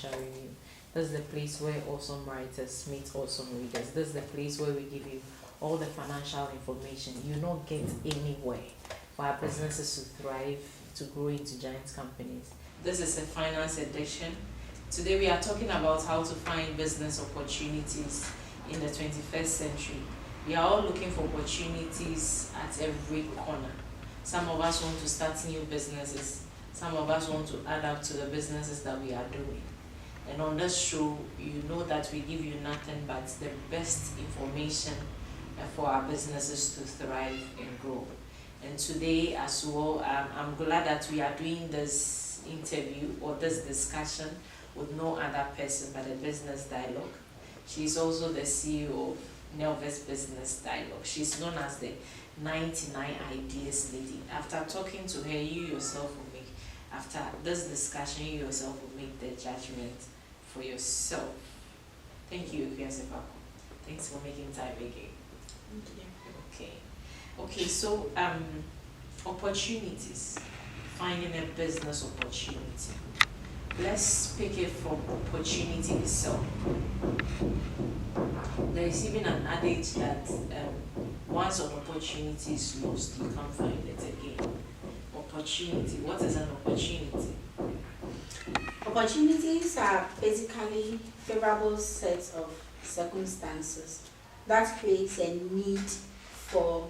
Financial Review. This is the place where awesome writers meet awesome readers. This is the place where we give you all the financial information you don't get anywhere for our businesses to thrive, to grow into giant companies. This is a finance edition. Today we are talking about how to find business opportunities in the 21st century. We are all looking for opportunities at every corner. Some of us want to start new businesses. Some of us want to add up to the businesses that we are doing. And on this show, you know that we give you nothing but the best information for our businesses to thrive and grow. And today as well, I'm glad that we are doing this interview or this discussion with no other person but a business dialogue. She's also the CEO of Nelvis Business Dialogue. She's known as the 99 Ideas Lady. After talking to her, you yourself will make, after this discussion, you yourself will make the judgment for yourself. Thank you, Kwesefako. Thanks for making time again. Thank you. Okay, so opportunities, finding a business opportunity. Let's pick it from opportunity itself. There is even an adage that once an opportunity is lost, you can't find it again. Opportunity, what is an opportunity? Opportunities are basically favorable sets of circumstances that creates a need for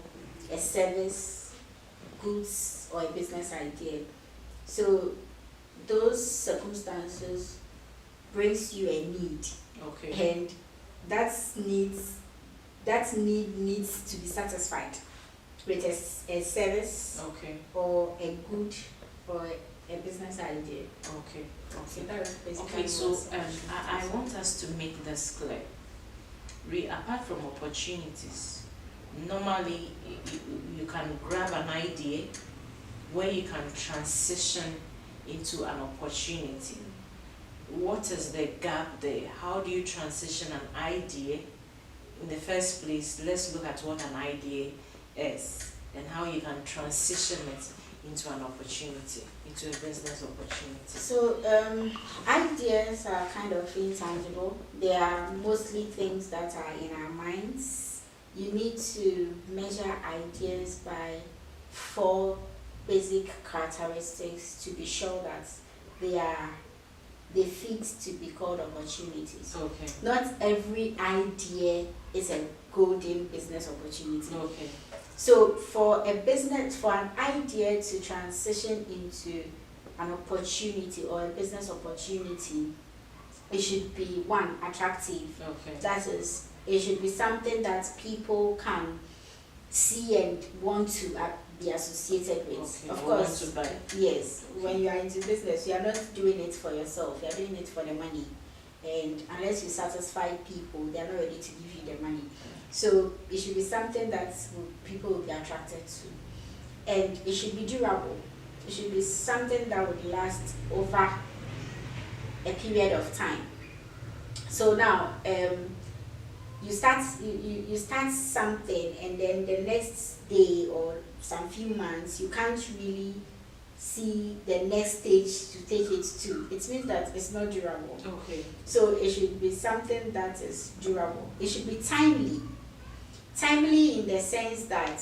a service, goods, or a business idea. So those circumstances brings you a need. Okay. And that need needs to be satisfied with a service Okay. or a good or a business idea. Okay. So that is basically Okay, so what I want us to make this clear. Apart from opportunities, normally you can grab an idea where you can transition into an opportunity. What is the gap there? How do you transition an idea? In the first place, let's look at what an idea is and how you can transition it into an opportunity, into a business opportunity. So ideas are kind of intangible. They are mostly things that are in our minds. You need to measure ideas by 4 basic characteristics to be sure that they fit to be called opportunities. Okay. Not every idea is a golden business opportunity. Okay. So for an idea to transition into an opportunity or a business opportunity, it should be one, attractive. Okay. That is, it should be something that people can see and want to be associated with. Okay. Of Or course, want to buy. yes. When you are into business, you are not doing it for yourself. You are doing it for the money. And unless you satisfy people, they are not ready to give you the money. So it should be something that people will be attracted to. And it should be durable. It should be something that would last over a period of time. So now, you start something, and then the next day or some few months, you can't really see the next stage to take it to. It means that it's not durable. Okay. So it should be something that is durable. It should be timely. Timely in the sense that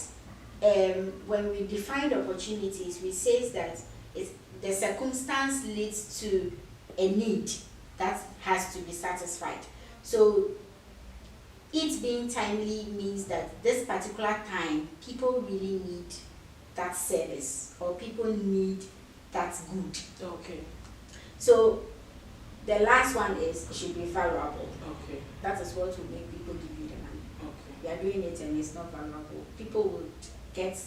when we define opportunities, we say that the circumstance leads to a need that has to be satisfied. So it being timely means that this particular time, people really need that service or people need that good. Okay. So the last one is it should be valuable. Okay. That is what will make people give you the money. Okay. You are doing it and it's not valuable. People would get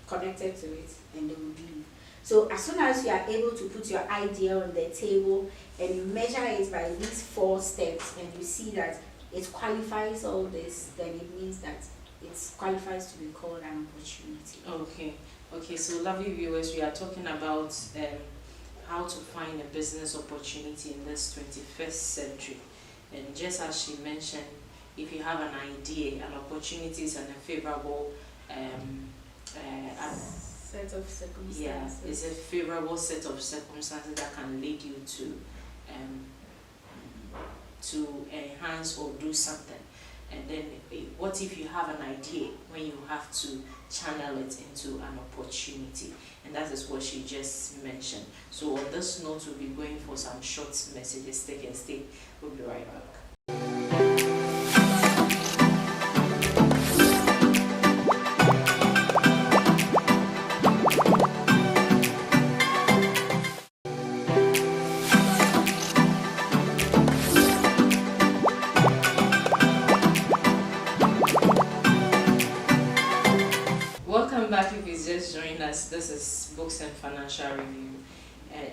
connected to it and they would leave. So as soon as you are able to put your idea on the table and you measure it by these 4 steps and you see that it qualifies all this, then it means that it qualifies to be called an opportunity. Okay, so lovely viewers, we are talking about how to find a business opportunity in this 21st century. And just as she mentioned, if you have an idea, an opportunity is a favorable Set of circumstances. yeah, it's a favorable set of circumstances that can lead you to to enhance or do something. And then what if you have an idea when you have to channel it into an opportunity? And that is what she just mentioned. So on this note, we'll be going for some short messages. Take and stay. We'll be right back. Welcome back if you just joined us. This is Books and Financial Review.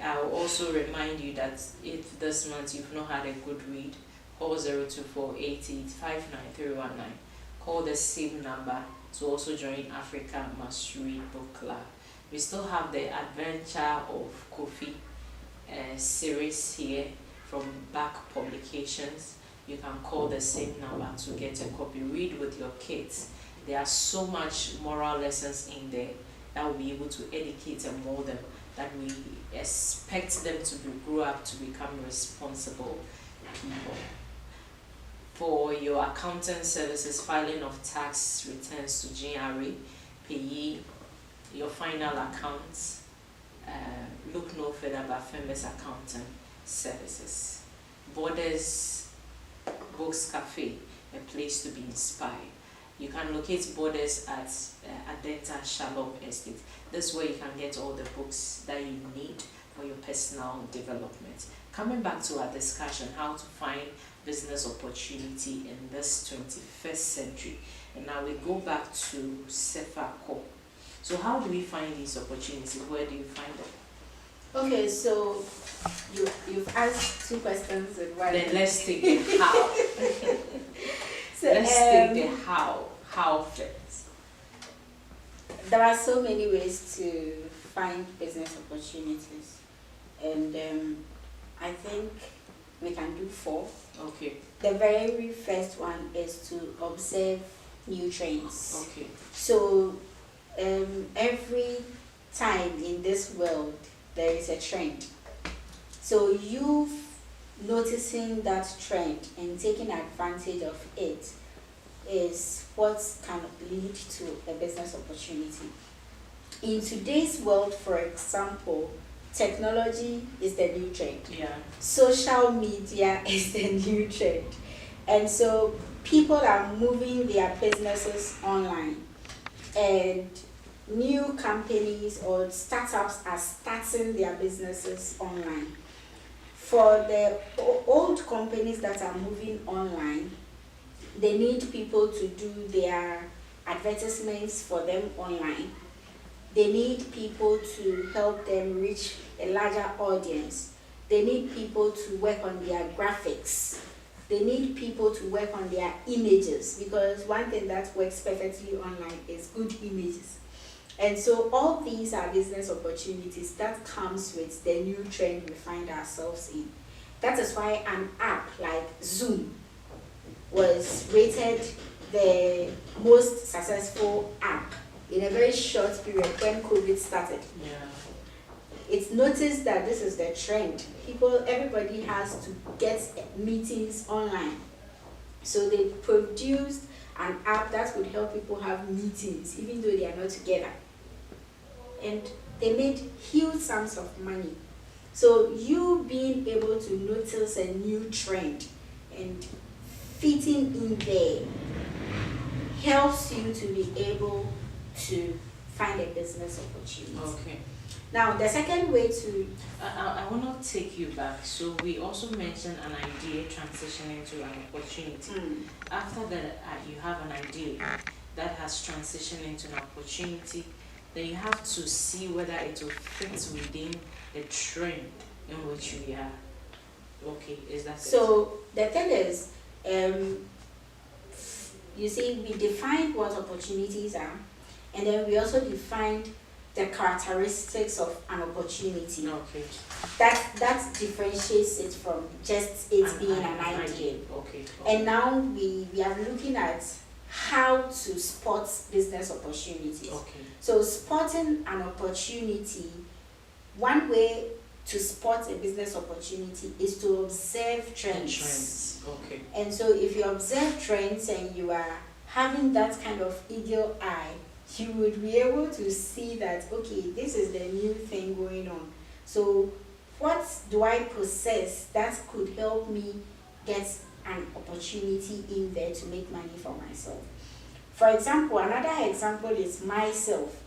I will also remind you that if this month you've not had a good read, call 02488599319. Call the same number to also join Africa Must Read Book Club. We still have the Adventure of Kofi series here from Back Publications. You can call the same number to get a copy. Read with your kids. There are so much moral lessons in there that will be able to educate and mold them, that we expect them to grow up to become responsible people. For your accounting services, filing of tax returns to GRA, payee, your final accounts, look no further but Famous Accounting Services. Borders Books Cafe, a place to be inspired. You can locate Borders at Adenta Shalom Estate. This way you can get all the books that you need for your personal development. Coming back to our discussion, how to find business opportunity in this 21st century. And now we go back to Sefako. So how do we find these opportunities? Where do you find them? Okay, so you've asked two questions in one. Then let's take the how. So, let's take the how first. There are so many ways to find business opportunities, and I think we can do 4. Okay. The very first one is to observe new trends. Okay. So every time in this world there is a trend. So you noticing that trend and taking advantage of it is what can lead to a business opportunity. In today's world, for example, technology is the new trend. Yeah. Social media is the new trend. And so people are moving their businesses online, and new companies or startups are starting their businesses online. For the old companies that are moving online, they need people to do their advertisements for them online. They need people to help them reach a larger audience. They need people to work on their graphics. They need people to work on their images, because one thing that works perfectly online is good images. And so all these are business opportunities that comes with the new trend we find ourselves in. That is why an app like Zoom was rated the most successful app in a very short period when COVID started. Yeah. It's noticed that this is the trend. Everybody has to get meetings online. So they produced an app that would help people have meetings even though they are not together. And they made huge sums of money. So you being able to notice a new trend and fitting in there helps you to be able to find a business opportunity. Okay. Now, the second way to... I want to take you back. So we also mentioned an idea transitioning to an opportunity. After that, you have an idea that has transitioned into an opportunity, then you have to see whether it will fit within the trend in which we are. Okay, is that so the thing is, you see, we defined what opportunities are, and then we also defined the characteristics of an opportunity. Okay. That differentiates it from just it being an idea. Okay. And now we are looking at how to spot business opportunities. Okay. So spotting an opportunity, one way to spot a business opportunity is to observe trends. Trends. Okay. And so if you observe trends and you are having that kind of eagle eye, you would be able to see that, okay, this is the new thing going on. So what do I possess that could help me get an opportunity in there to make money for myself? For example, another example is myself.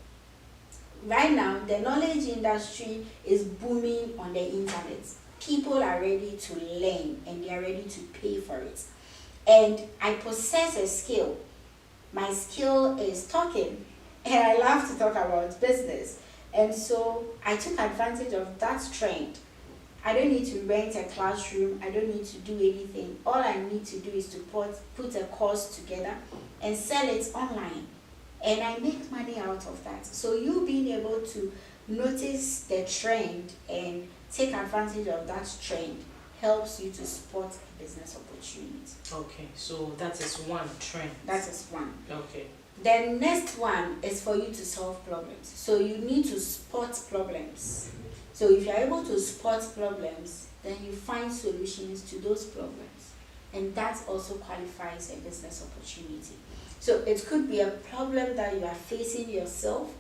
Right now, the knowledge industry is booming on the internet. People are ready to learn and they are ready to pay for it. And I possess a skill. My skill is talking, and I love to talk about business. And so I took advantage of that trend. I don't need to rent a classroom. I don't need to do anything. All I need to do is to put a course together and sell it online. And I make money out of that. So you being able to notice the trend and take advantage of that trend helps you to spot a business opportunity. Okay, so that is one trend. That is one. Okay. The next one is for you to solve problems. So you need to spot problems. So if you're able to spot problems, then you find solutions to those problems. And that also qualifies a business opportunity. So it could be a problem that you are facing yourself.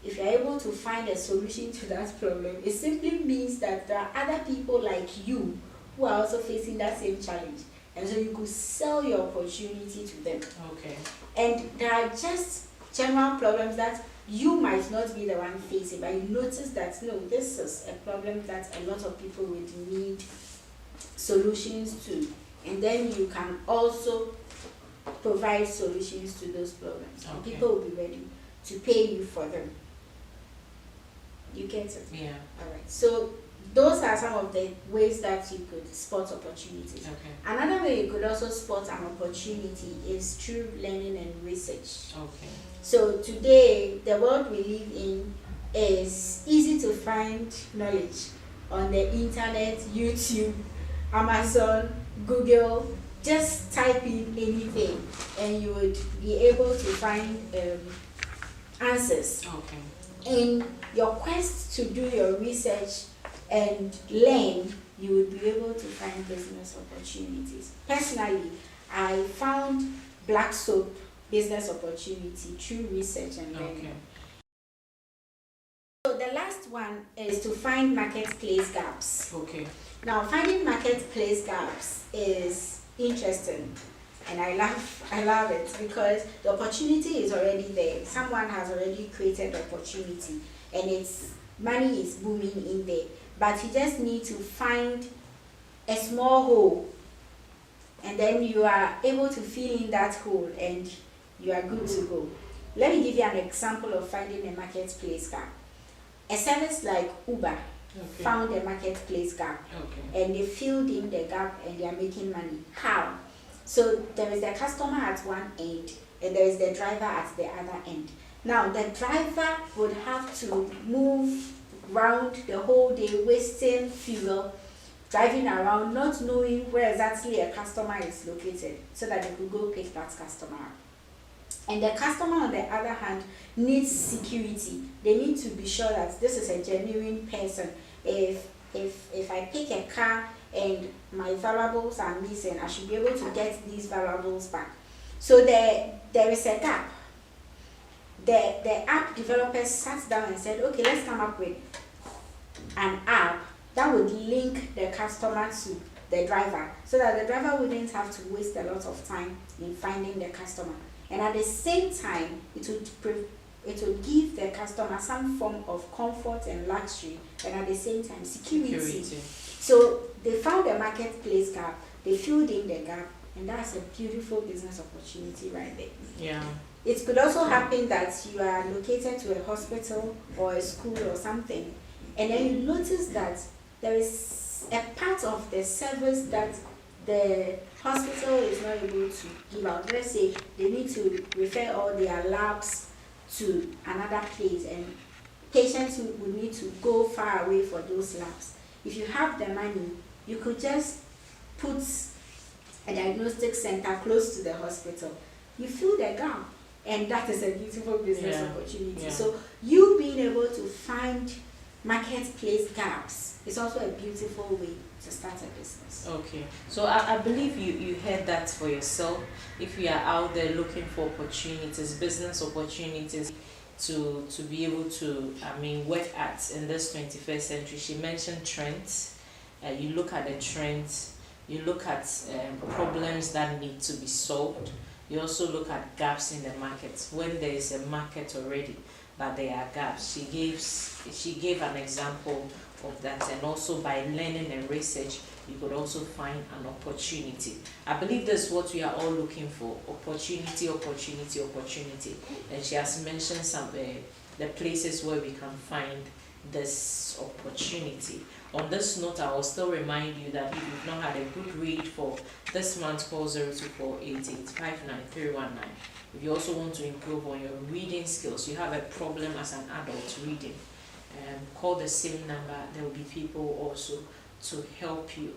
If you're able to find a solution to that problem, it simply means that there are other people like you who are also facing that same challenge. And so you could sell your opportunity to them. Okay. And there are just general problems that you might not be the one facing, but you notice that, no, this is a problem that a lot of people would need solutions to. And then you can also provide solutions to those problems. Okay. And people will be ready to pay you for them. You get it? Yeah. All right. So those are some of the ways that you could spot opportunities. Okay. Another way you could also spot an opportunity is through learning and research. Okay. So today, the world we live in is easy to find knowledge on the internet, YouTube, Amazon, Google. Just type in anything and you would be able to find answers. Okay. In your quest to do your research and learn, you would be able to find business opportunities. Personally, I found Black Soap business opportunity through research and learning. Okay. So the last one is to find marketplace gaps. Okay. Now, finding marketplace gaps is interesting, and I love it because the opportunity is already there. Someone has already created the opportunity, and it's money is booming in there. But you just need to find a small hole, and then you are able to fill in that hole, and you are good to go. Let me give you an example of finding a marketplace gap. A service like Uber found a marketplace gap, and they filled in the gap and they are making money. How? So there is the customer at one end and there is the driver at the other end. Now the driver would have to move around the whole day, wasting fuel, driving around, not knowing where exactly a customer is located, so that they could go pick that customer up. And the customer, on the other hand, needs security. They need to be sure that this is a genuine person. If I pick a car and my valuables are missing, I should be able to get these valuables back. So there is a gap. The app developers sat down and said, okay, let's come up with an app that would link the customer to the driver, so that the driver wouldn't have to waste a lot of time in finding the customer. And at the same time, it would give the customer some form of comfort and luxury, and at the same time security. So they found a marketplace gap, they filled in the gap, and that's a beautiful business opportunity right there. Yeah. It could also happen that you are located to a hospital or a school or something, and then you notice that there is a part of the service that the hospital is not able to give out. Let's say they need to refer all their labs to another place, and patients would need to go far away for those labs. If you have the money, you could just put a diagnostic center close to the hospital. You fill the gap, and that is a beautiful business opportunity. Yeah. So you being able to find marketplace gaps is also a beautiful way to start a business. Okay, so I believe you heard that for yourself. If you are out there looking for opportunities, business opportunities to be able to, work at in this 21st century, she mentioned trends. You look at the trends, you look at problems that need to be solved. You also look at gaps in the market. When there is a market already, but there are gaps. She gave an example of that, and also by learning and research, you could also find an opportunity. I believe that's what we are all looking for: opportunity, opportunity, opportunity. And she has mentioned some the places where we can find this opportunity. On this note, I will still remind you that if you've not had a good read for this month, call 0248859319. If you also want to improve on your reading skills, you have a problem as an adult reading, call the same number. There will be people also to help you.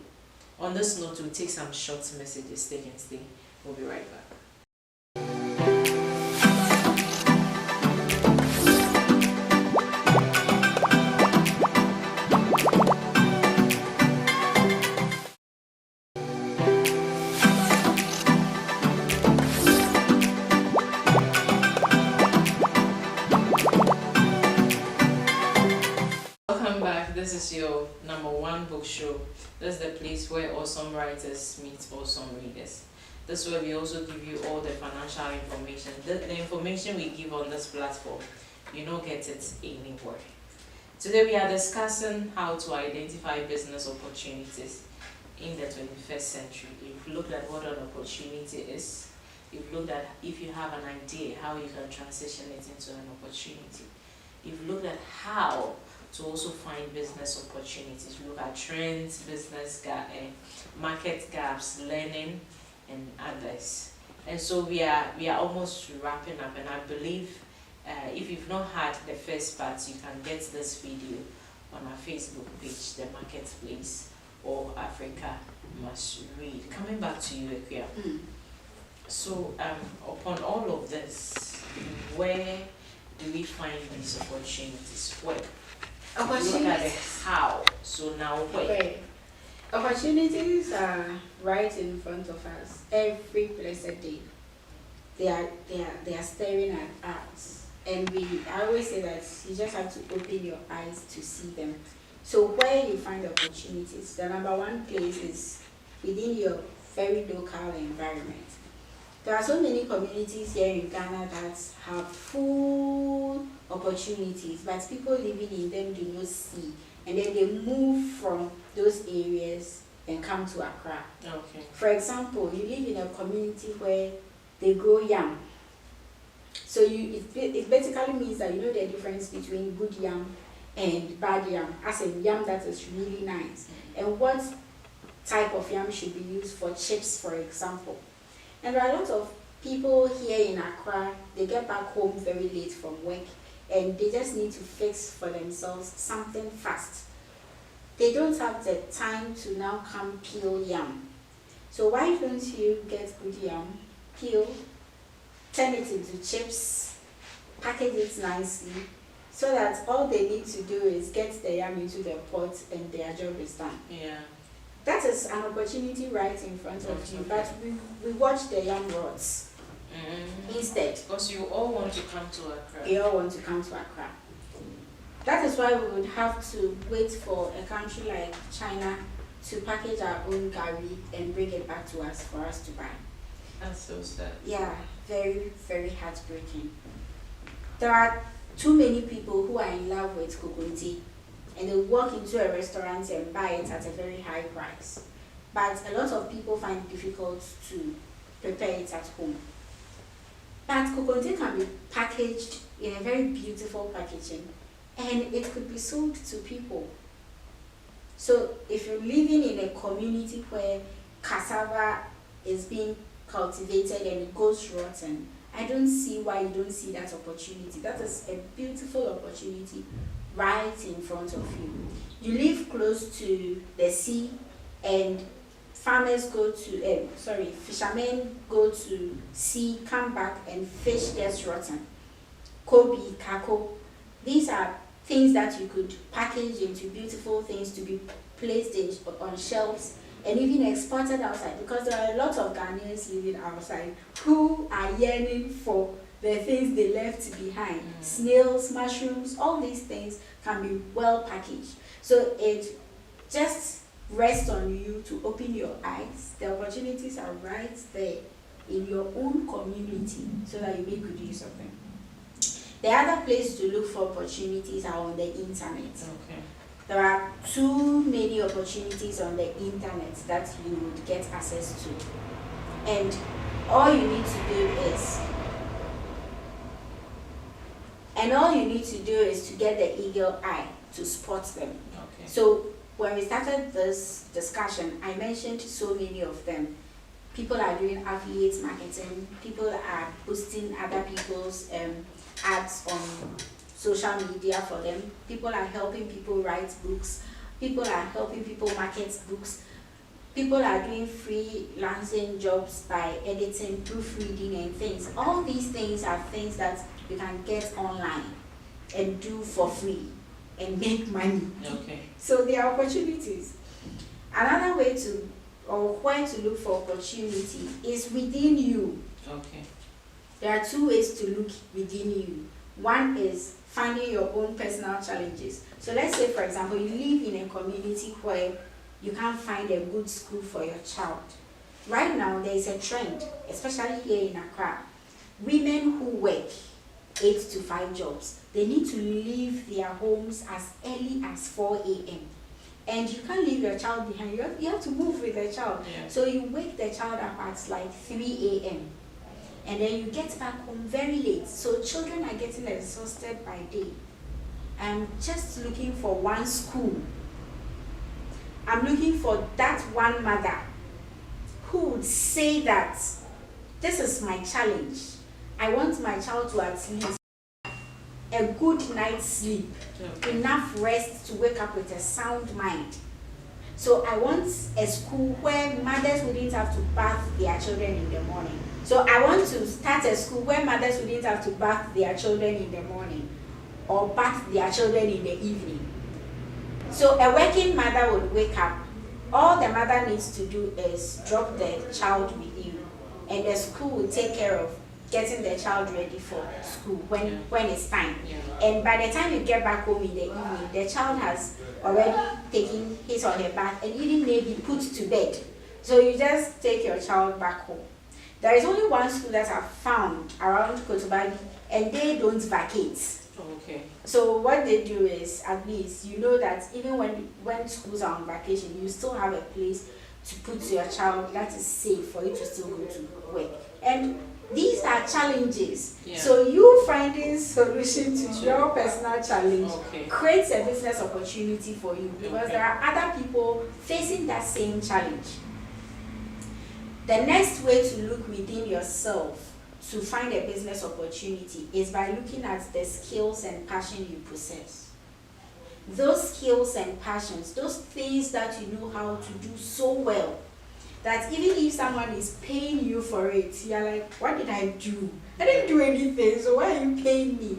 On this note, we'll take some short messages. Stay and stay. We'll be right back. This is your #1 book show. This is the place where awesome writers meet awesome readers. This is where we also give you all the financial information. The information we give on this platform, you don't get it anywhere. Today we are discussing how to identify business opportunities in the 21st century. We've looked at what an opportunity is. We've looked at, if you have an idea, how you can transition it into an opportunity. You've looked at how to also find business opportunities. Look at trends, market gaps, learning, and others. And so we are almost wrapping up, and I believe if you've not had the first part, you can get this video on our Facebook page, The Marketplace or Africa Must Read. Coming back to you, Equia. So upon all of this, where do we find these opportunities? Where? Look at it how. So now where? Okay. Opportunities are right in front of us every blessed day. They are staring at us, and I always say that you just have to open your eyes to see them. So where you find opportunities, the #1 place is within your very local environment. There are so many communities here in Ghana that have full opportunities, but people living in them do not see, and then they move from those areas and come to Accra. Okay. For example, you live in a community where they grow yam. So it basically means that you know the difference between good yam and bad yam, as in yam that is really nice, and what type of yam should be used for chips, for example. And there are a lot of people here in Accra, they get back home very late from work, and they just need to fix for themselves something fast. They don't have the time to now come peel yam. So why don't you get good yam, peel, turn it into chips, package it nicely, so that all they need to do is get the yam into the pot and their job is done. Yeah. That is an opportunity right in front of you, but we watch the yam rods instead. Because you all want to come to Accra. We all want to come to Accra. That is why we would have to wait for a country like China to package our own curry and bring it back to us for us to buy. That's so sad. Yeah, very, very heartbreaking. There are too many people who are in love with kokonte, and they walk into a restaurant and buy it at a very high price. But a lot of people find it difficult to prepare it at home. But kokonte can be packaged in a very beautiful packaging, and it could be sold to people. So if you're living in a community where cassava is being cultivated and it goes rotten, I don't see why you don't see that opportunity. That is a beautiful opportunity right in front of you. You live close to the sea, and farmers fishermen go to sea, come back, and fish gets rotten. Kobe, kako, these are things that you could package into beautiful things to be placed on shelves and even exported outside, because there are a lot of Ghanaians living outside who are yearning for the things they left behind. Snails, mushrooms, all these things can be well packaged. So it just rests on you to open your eyes. The opportunities are right there in your own community so that you make good use of them. The other place to look for opportunities are on the internet. Okay. There are too many opportunities on the internet that you would get access to. And all you need to do is to get the eagle eye to spot them. Okay. So when we started this discussion, I mentioned so many of them. People are doing affiliate marketing, people are boosting other people's ads on social media for them, people are helping people write books, people are helping people market books, people are doing freelancing jobs by editing, proofreading and things. All these things are things that you can get online and do for free and make money. Okay. So there are opportunities. Another way to, or where to look for opportunity is within you. Okay. There are two ways to look within you. One is finding your own personal challenges. So let's say, for example, you live in a community where you can't find a good school for your child. Right now, there is a trend, especially here in Accra. Women who work 8 to 5 jobs, they need to leave their homes as early as 4 a.m. And you can't leave your child behind. You have to move with the child. Yeah. So you wake the child up at like 3 a.m. and then you get back home very late. So children are getting exhausted by day. I'm just looking for one school. I'm looking for that one mother who would say that this is my challenge. I want my child to at least a good night's sleep, enough rest to wake up with a sound mind. So I want a school where mothers wouldn't have to bath their children in the morning. So I want to start a school where mothers wouldn't have to bath their children in the morning or bath their children in the evening. So a working mother would wake up. All the mother needs to do is drop the child with you, and the school will take care of getting the child ready for school when it's time. Yeah. And by the time you get back home in the evening, the child has already taken his or her bath and even maybe put to bed. So you just take your child back home. There is only one school that I've found around Kotobadi, and they don't vacate. Okay. So what they do is, at least you know that even when schools are on vacation, you still have a place to put your child that is safe for you to still go to work. And these are challenges. Yeah. So you finding solution to your personal challenge creates a business opportunity for you, because there are other people facing that same challenge. The next way to look within yourself to find a business opportunity is by looking at the skills and passion you possess. Those skills and passions, those things that you know how to do so well, that even if someone is paying you for it, you're like, what did I do? I didn't do anything, so why are you paying me?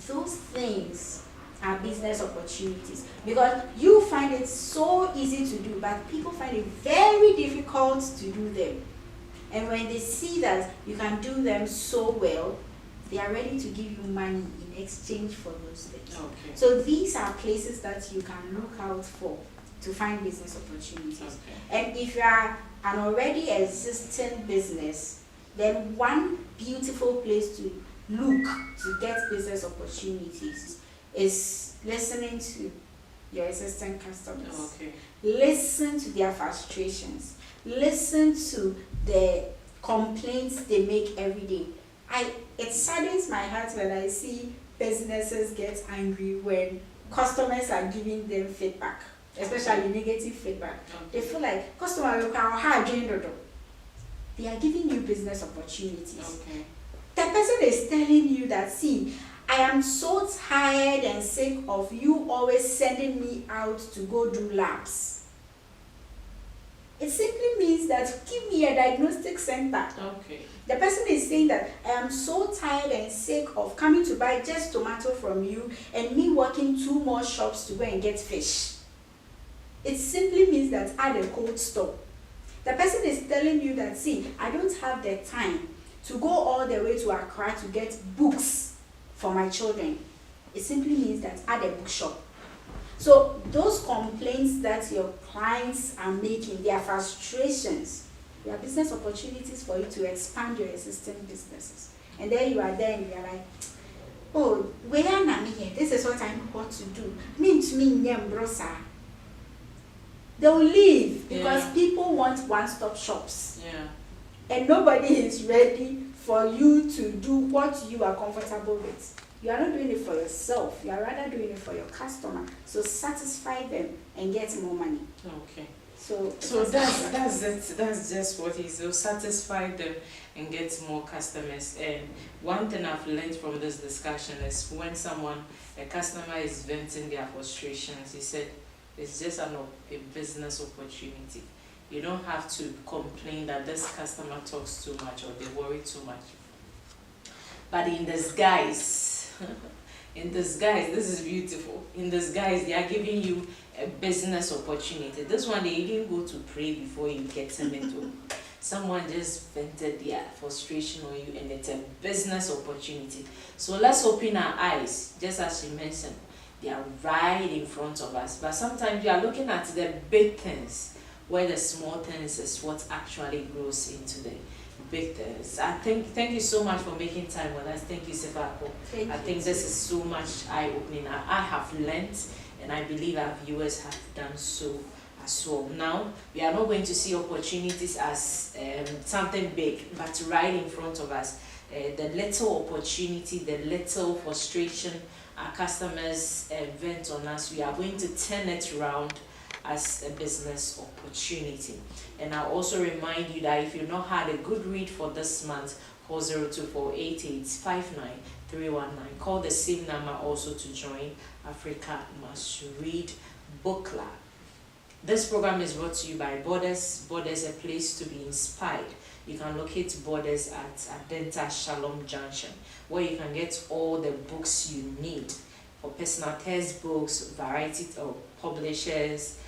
Those things are business opportunities, because you find it so easy to do, but people find it very difficult to do them. And when they see that you can do them so well, they are ready to give you money in exchange for those things. Okay. So these are places that you can look out for to find business opportunities. Okay. And if you are an already existing business, then one beautiful place to look to get business opportunities is listening to your existing customers. Okay. Listen to their frustrations. Listen to the complaints they make every day. It saddens my heart when I see businesses get angry when customers are giving them feedback, especially negative feedback. They feel like customers they are giving you business opportunities. Okay. The person is telling you that, see, I am so tired and sick of you always sending me out to go do labs. It simply means that give me a diagnostic center. Okay. The person is saying that I am so tired and sick of coming to buy just tomato from you and me walking 2 more shops to go and get fish. It simply means that add a cold store. The person is telling you that, see, I don't have the time to go all the way to Accra to get books for my children. It simply means that add a bookshop. So those complaints that your clients are making, their frustrations, there are business opportunities for you to expand your existing businesses. And then you are there and you are like, oh, where am I here? This is what I want to do. Mean to me, brosa. They'll leave because people want one-stop shops. Yeah. And nobody is ready for you to do what you are comfortable with. You are not doing it for yourself. You are rather doing it for your customer. So satisfy them and get more money. Okay. So that's it. That's just what it is. So satisfy them and get more customers. And one thing I've learned from this discussion is when a customer is venting their frustrations, he said it's just a business opportunity. You don't have to complain that this customer talks too much or they worry too much. But in disguise, this is beautiful. In disguise, they are giving you a business opportunity. This one, they didn't go to pray before you get them into. Someone just vented their frustration on you, and it's a business opportunity. So let's open our eyes, just as she mentioned. They are right in front of us. But sometimes we are looking at the big things, where the small things is what actually grows into the big things. Thank you so much for making time with us. Thank you, Sefako. I think this is so much eye-opening. I have learned, and I believe our viewers have done so as well. Now, we are not going to see opportunities as something big, but right in front of us. The little opportunity, the little frustration our customers vent on us, we are going to turn it around as a business opportunity. And I'll also remind you that if you've not had a good read for this month, call 02488599319. Call the same number also to join Africa Must Read Book Club. This program is brought to you by Borders. Borders, a place to be inspired. You can locate Borders at Adenta Shalom Junction, where you can get all the books you need for personal textbooks, variety of publishers,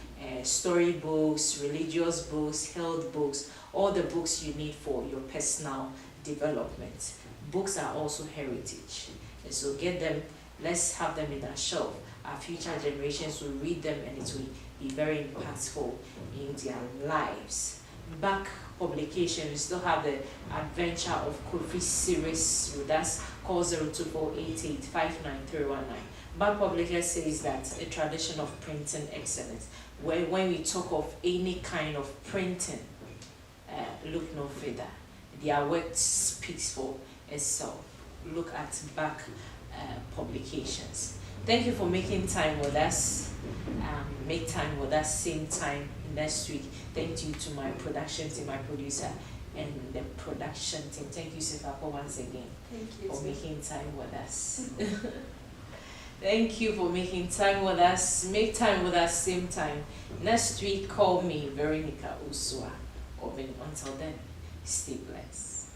story books, religious books, health books, all the books you need for your personal development. Books are also heritage, and so get them. Let's have them in our shelf. Our future generations will read them, and it will be very impactful in their lives. Back publication, we still have the Adventure of Kofi series with us. Call 02488599319. Back publication says that a tradition of printing excellence. When we talk of any kind of printing, look no further. Their work speaks for itself. Look at Back publications. Thank you for making time with us. Make time with us same time next week. Thank you to my production team, my producer, and the production team. Thank you, Sefako, once again. Thank you for making time with us. Thank you for making time with us. Make time with us same time next week. Call me Veronica Usua. Until then, stay blessed.